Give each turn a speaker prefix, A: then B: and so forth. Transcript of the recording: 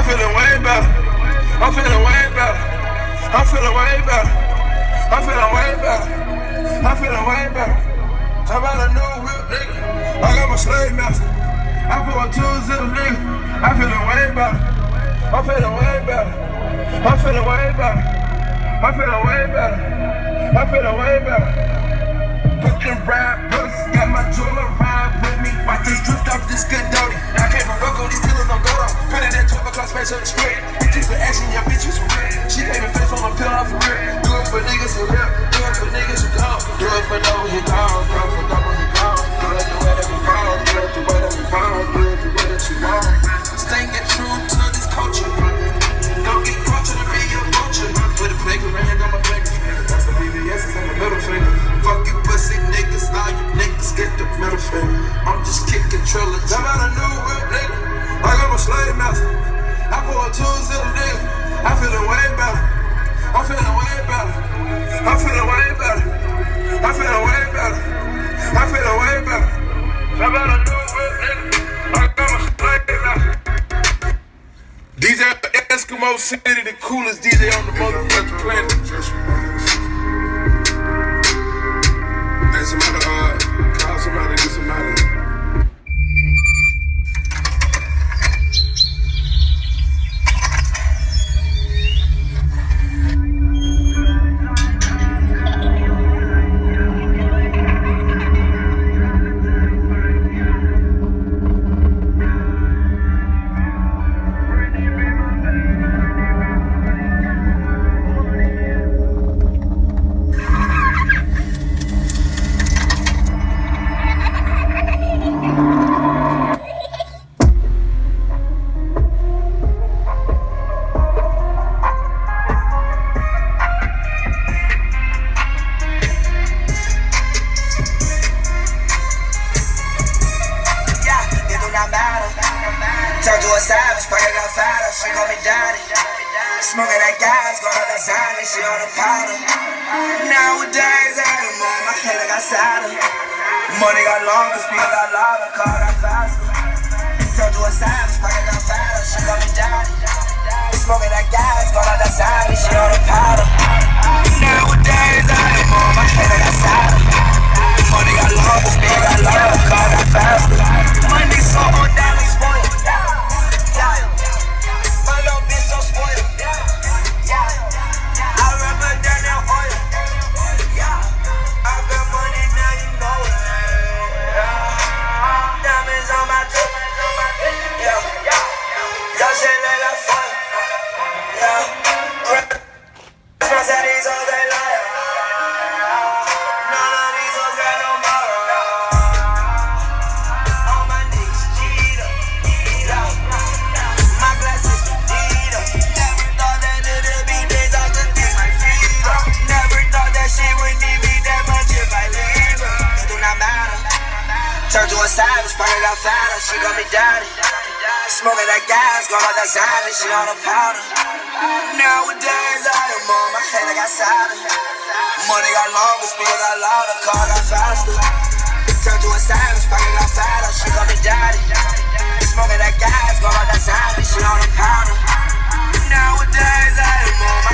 A: feeling way better. I'm feeling way better. I'm feeling way better. I'm feeling way better. I'm feeling way better. I'm about a new whip, nigga. I got my slave master. I put my 2 zips, nigga. I'm feeling way better. I'm feeling way better. I'm feeling way better. I'm feeling way better. I'm feeling way better. Put them ride books, got my jeweler ride with me. Watch this drift off this good dirty. I came from Rocco, these killers on go. Put in that 12 o'clock space on the street. Bitches for action, your bitch was real. She made me face on my pill off for real. Do it for niggas who rip. Do it for niggas who go. Do it for double, he gone. Do it for double, he gone. Do it the way that we born. Do it the way that we born. Do it the way that you want. Staying true to this culture. Don't get caught to be your vulture. Put a bigger ring on my bigger finger. That's the BBS on my middle finger. Fuck you pussy niggas, all you niggas get the middle finger. I'm just kicking trilogy. I'm out a new whip, nigga. I got my slave master. I pull a 2 zips, nigga. I'm feeling way better. I'm feeling way better. I'm feeling way better. I'm feeling way better. I'm feeling way better. I'm out a new whip, nigga. I got my slave master. DJ Eskimo City, the coolest DJ on the motherfucking planet. Let somebody call somebody, get somebody.
B: Smoking that gas, going up that sign, and she on the powder. Nowadays, I am on my head, I got sadder. Money got longer, speed got louder, car got faster. Turned to a savage, pocket got fatter, she call me daddy. Smoking that gas, going up that sign, and she on the powder. Nowadays, I am on my head, I got sadder. Money got longer, speed got louder, car got faster. Money so on down, we spoiled. My little bitch so spoiled. Turned to a savage, pocket got fatter, she got me daddy. Smoking that gas, going out that sign, and she on the powder. Nowadays, I am on my head, I got sadder. Money got longer, speed got louder, car got faster. Turned to a savage, pocket got fatter, she got me daddy. Smoking that gas, going out that sign,